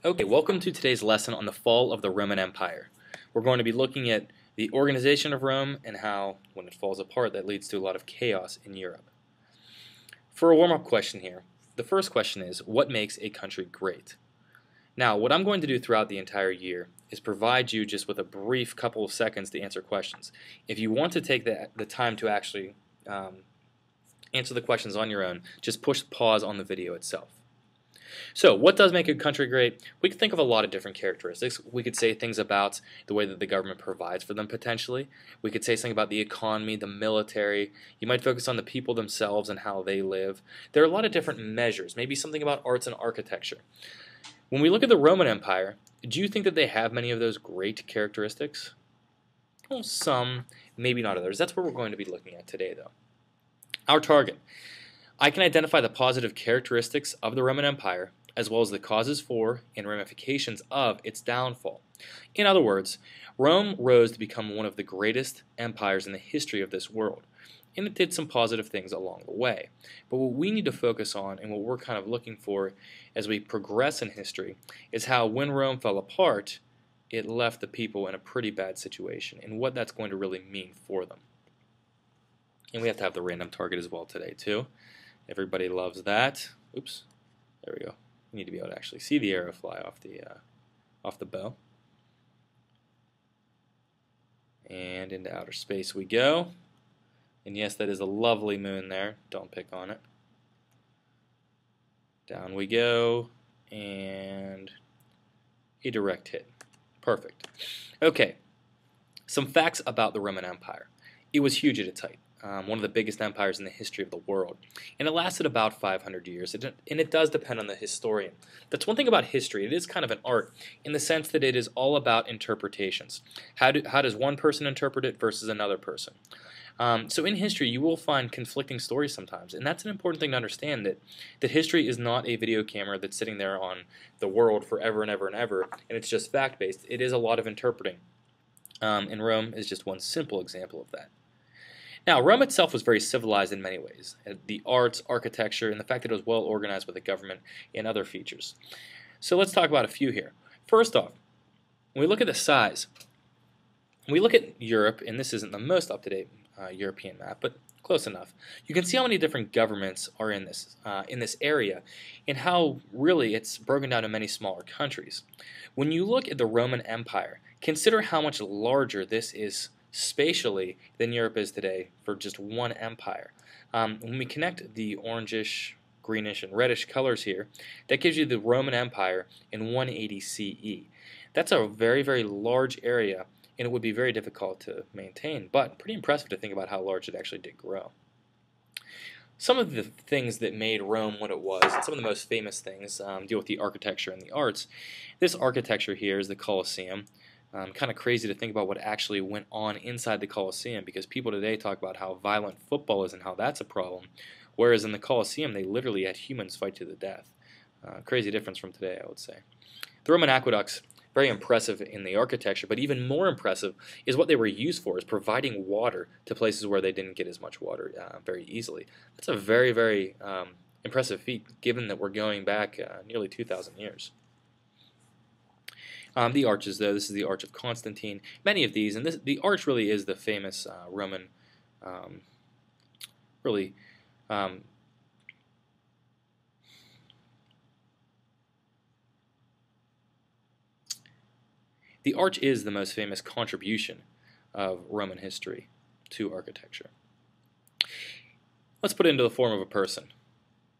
Okay, welcome to today's lesson on the fall of the Roman Empire. We're going to be looking at the organization of Rome and how, when it falls apart, that leads to a lot of chaos in Europe. For a warm-up question here, the first question is, what makes a country great? Now, what I'm going to do throughout the entire year is provide you just with a brief couple of seconds to answer questions. If you want to take the time to actually answer the questions on your own, just push pause on the video itself. So, what does make a country great? We could think of a lot of different characteristics. We could say things about the way that the government provides for them potentially. We could say something about the economy, the military. You might focus on the people themselves and how they live. There are a lot of different measures, maybe something about arts and architecture. When we look at the Roman Empire, do you think that they have many of those great characteristics? Well, some, maybe not others. That's what we're going to be looking at today, though. Our target. I can identify the positive characteristics of the Roman Empire, as well as the causes for and ramifications of its downfall. In other words, Rome rose to become one of the greatest empires in the history of this world, and it did some positive things along the way. But what we need to focus on, and what we're kind of looking for as we progress in history, is how when Rome fell apart, it left the people in a pretty bad situation, and what that's going to really mean for them. And we have to have the random target as well today, too. Everybody loves that. Oops, there we go. You need to be able to actually see the arrow fly off the bow. And into outer space we go. And yes, that is a lovely moon there. Don't pick on it. Down we go, and a direct hit. Perfect. Okay, some facts about the Roman Empire. It was huge at its height. One of the biggest empires in the history of the world. And it lasted about 500 years, and it does depend on the historian. That's one thing about history. It is kind of an art in the sense that it is all about interpretations. How does one person interpret it versus another person? So in history, you will find conflicting stories sometimes, and that's an important thing to understand, that history is not a video camera that's sitting there on the world forever and ever and ever, and it's just fact-based. It is a lot of interpreting, and Rome is just one simple example of that. Now, Rome itself was very civilized in many ways. The arts, architecture, and the fact that it was well organized with a government and other features. So let's talk about a few here. First off, when we look at the size, when we look at Europe, and this isn't the most up-to-date European map, but close enough, you can see how many different governments are in this area, and how really it's broken down to many smaller countries. When you look at the Roman Empire, consider how much larger this is spatially than Europe is today for just one empire. When we connect the orangish, greenish, and reddish colors here, that gives you the Roman Empire in 180 CE. That's a very, very large area, and it would be very difficult to maintain, but pretty impressive to think about how large it actually did grow. Some of the things that made Rome what it was, and some of the most famous things, deal with the architecture and the arts. This architecture here is the Colosseum. Kind of crazy to think about what actually went on inside the Colosseum, because people today talk about how violent football is and how that's a problem, whereas in the Colosseum they literally had humans fight to the death. Crazy difference from today, I would say. The Roman aqueducts, very impressive in the architecture, but even more impressive is what they were used for, is providing water to places where they didn't get as much water very easily. That's a very, very impressive feat, given that we're going back nearly 2,000 years. The arches, though, this is the Arch of Constantine. Many of these, and the arch really is the famous Roman, the arch is the most famous contribution of Roman history to architecture. Let's put it into the form of a person.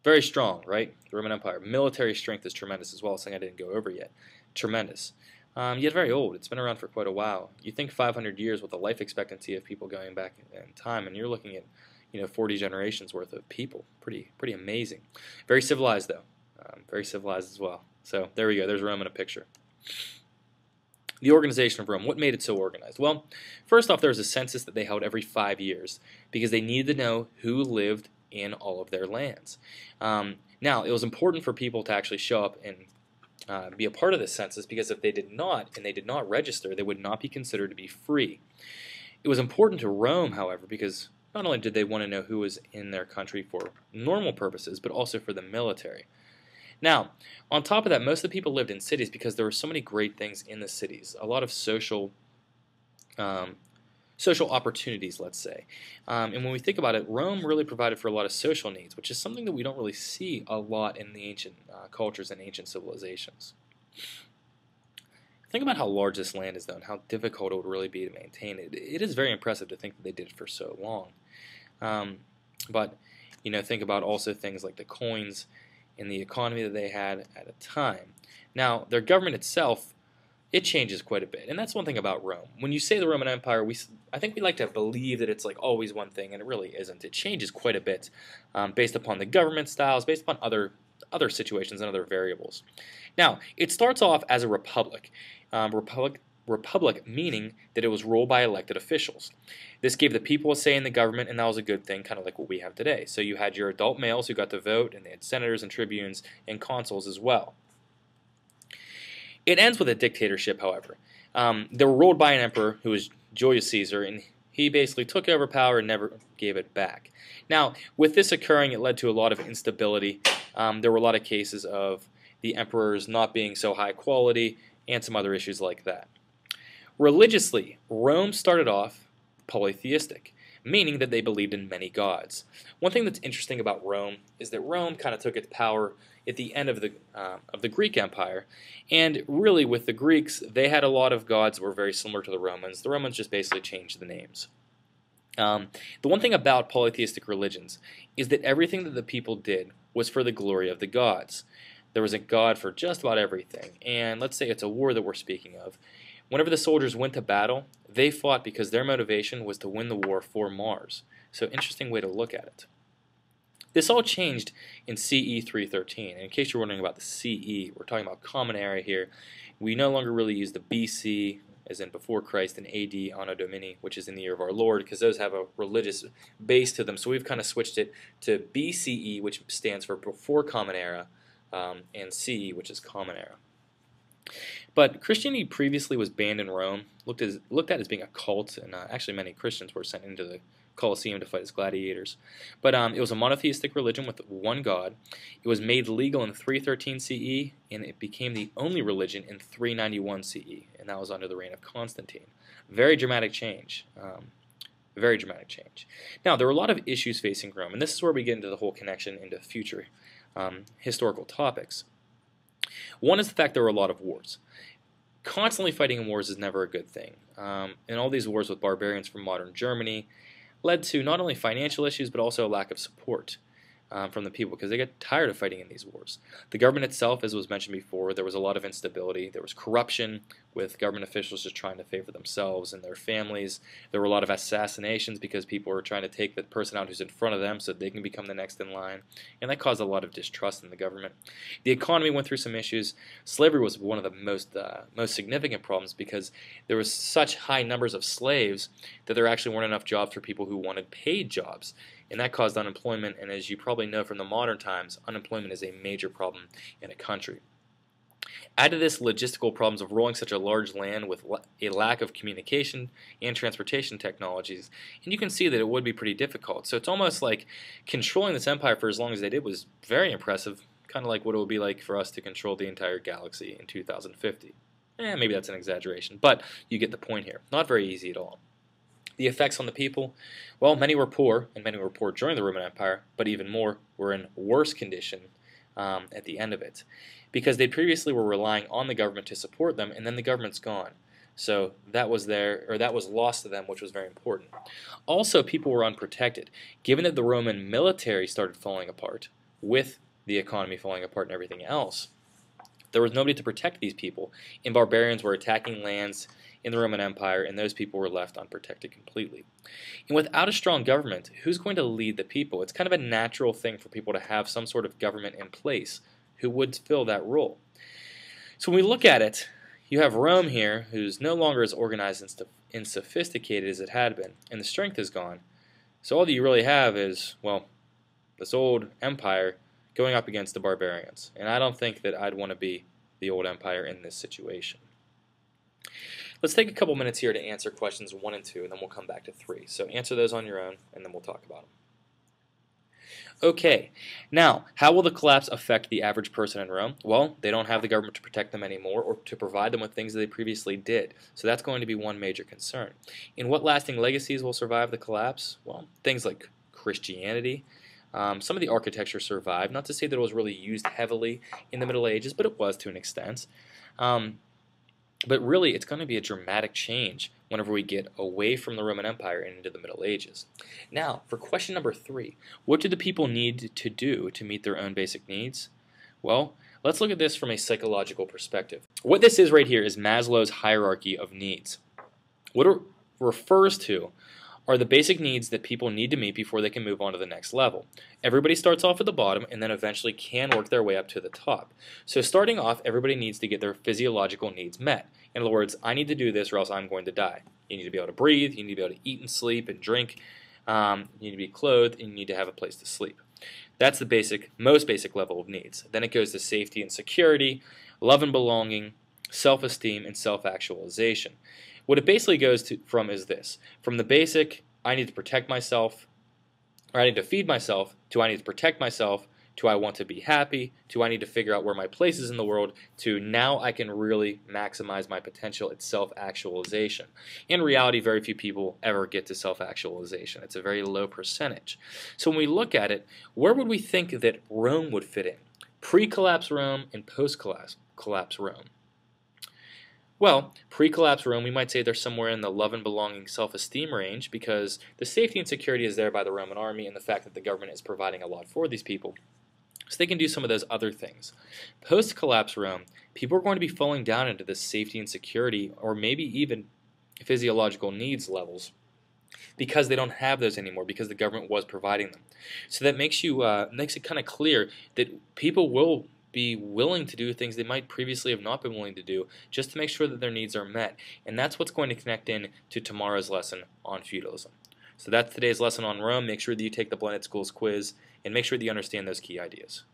Very strong, right? The Roman Empire. Military strength is tremendous as well, something I didn't go over yet. Tremendous. Yet very old. It's been around for quite a while. You think 500 years with the life expectancy of people going back in time, and you're looking at 40 generations worth of people. Pretty amazing. Very civilized, though. Very civilized as well. So there we go. There's Rome in a picture. The organization of Rome. What made it so organized? Well, first off, there was a census that they held every 5 years because they needed to know who lived in all of their lands. Now, it was important for people to actually show up and be a part of this census, because if they did not, and they did not register, they would not be considered to be free. It was important to Rome, however, because not only did they want to know who was in their country for normal purposes, but also for the military. Now, on top of that, most of the people lived in cities because there were so many great things in the cities. A lot of um, social opportunities, let's say. And when we think about it, Rome really provided for a lot of social needs, which is something that we don't really see a lot in the ancient cultures and ancient civilizations. Think about how large this land is, though, and how difficult it would really be to maintain it. It is very impressive to think that they did it for so long. But, think about also things like the coins and the economy that they had at a time. Now, their government itself, it changes quite a bit, and that's one thing about Rome. When you say the Roman Empire, I think we like to believe that it's like always one thing, and it really isn't. It changes quite a bit based upon the government styles, based upon other situations and other variables. Now, it starts off as a republic. Republic meaning that it was ruled by elected officials. This gave the people a say in the government, and that was a good thing, kind of like what we have today. So you had your adult males who got to vote, and they had senators and tribunes and consuls as well. It ends with a dictatorship, however. They were ruled by an emperor who was Julius Caesar, and he basically took over power and never gave it back. Now, with this occurring, it led to a lot of instability. There were a lot of cases of the emperors not being so high quality and some other issues like that. Religiously, Rome started off polytheistic, meaning that they believed in many gods. One thing that's interesting about Rome is that Rome kind of took its power at the end of the Greek Empire, and really with the Greeks, they had a lot of gods that were very similar to the Romans. The Romans just basically changed the names. The one thing about polytheistic religions is that everything that the people did was for the glory of the gods. There was a god for just about everything, and let's say it's a war that we're speaking of. Whenever the soldiers went to battle, they fought because their motivation was to win the war for Mars. So interesting way to look at it. This all changed in CE 313. And in case you're wondering about the CE, we're talking about Common Era here. We no longer really use the BC, as in before Christ, and AD, Anno Domini, which is in the year of our Lord, because those have a religious base to them. So we've kind of switched it to BCE, which stands for before Common Era, and CE, which is Common Era. But Christianity previously was banned in Rome, looked at as being a cult, and actually many Christians were sent into the Colosseum to fight as gladiators. But it was a monotheistic religion with one God. It was made legal in 313 CE, and it became the only religion in 391 CE, and that was under the reign of Constantine. Very dramatic change. Very dramatic change. Now, there were a lot of issues facing Rome, and this is where we get into the whole connection into future historical topics. One is the fact there were a lot of wars. Constantly fighting in wars is never a good thing. And all these wars with barbarians from modern Germany led to not only financial issues but also a lack of support from the people because they got tired of fighting in these wars. The government itself, as was mentioned before, there was a lot of instability. There was corruption with government officials just trying to favor themselves and their families. There were a lot of assassinations because people were trying to take the person out who's in front of them so they can become the next in line. And that caused a lot of distrust in the government. The economy went through some issues. Slavery was one of the most significant problems because there was such high numbers of slaves that there actually weren't enough jobs for people who wanted paid jobs. And that caused unemployment, and as you probably know from the modern times, unemployment is a major problem in a country. Add to this logistical problems of rolling such a large land with a lack of communication and transportation technologies, and you can see that it would be pretty difficult. So it's almost like controlling this empire for as long as they did was very impressive, kind of like what it would be like for us to control the entire galaxy in 2050. Maybe that's an exaggeration, but you get the point here. Not very easy at all. The effects on the people, well, many were poor, and many were poor during the Roman Empire, but even more were in worse condition at the end of it, because they previously were relying on the government to support them, and then the government's gone. So that was lost to them, which was very important. Also, people were unprotected. Given that the Roman military started falling apart, with the economy falling apart and everything else, there was nobody to protect these people, and barbarians were attacking lands in the Roman Empire, and those people were left unprotected completely. And without a strong government, who's going to lead the people? It's kind of a natural thing for people to have some sort of government in place who would fill that role. So when we look at it, you have Rome here, who's no longer as organized and sophisticated as it had been, and the strength is gone. So all that you really have is, well, this old empire going up against the barbarians. And I don't think that I'd want to be the old empire in this situation. Let's take a couple minutes here to answer questions 1 and 2, and then we'll come back to 3. So answer those on your own, and then we'll talk about them. Okay, now, how will the collapse affect the average person in Rome? Well, they don't have the government to protect them anymore or to provide them with things that they previously did. So that's going to be one major concern. And what lasting legacies will survive the collapse? Well, things like Christianity. Some of the architecture survived. Not to say that it was really used heavily in the Middle Ages, but it was to an extent. Um, but really, it's going to be a dramatic change whenever we get away from the Roman Empire and into the Middle Ages. Now, for question number 3, what do the people need to do to meet their own basic needs? Well, let's look at this from a psychological perspective. What this is right here is Maslow's hierarchy of needs. What it refers to are the basic needs that people need to meet before they can move on to the next level. Everybody starts off at the bottom and then eventually can work their way up to the top. So starting off, everybody needs to get their physiological needs met. In other words, I need to do this or else I'm going to die. You need to be able to breathe, you need to be able to eat and sleep and drink, you need to be clothed, and you need to have a place to sleep. That's the most basic level of needs. Then it goes to safety and security, love and belonging, self-esteem, and self-actualization. What it basically goes from is this. From the basic, I need to protect myself, or I need to feed myself, to I need to protect myself, to I want to be happy, to I need to figure out where my place is in the world, to now I can really maximize my potential at self-actualization. In reality, very few people ever get to self-actualization. It's a very low percentage. So when we look at it, where would we think that Rome would fit in? Pre-collapse Rome and post-collapse Rome. Well, pre-collapse Rome, we might say they're somewhere in the love and belonging self-esteem range because the safety and security is there by the Roman army and the fact that the government is providing a lot for these people. So they can do some of those other things. Post-collapse Rome, people are going to be falling down into this safety and security or maybe even physiological needs levels because they don't have those anymore because the government was providing them. So that makes it kind of clear that people will be willing to do things they might previously have not been willing to do just to make sure that their needs are met. And that's what's going to connect in to tomorrow's lesson on feudalism. So that's today's lesson on Rome. Make sure that you take the Blended Schools quiz and make sure that you understand those key ideas.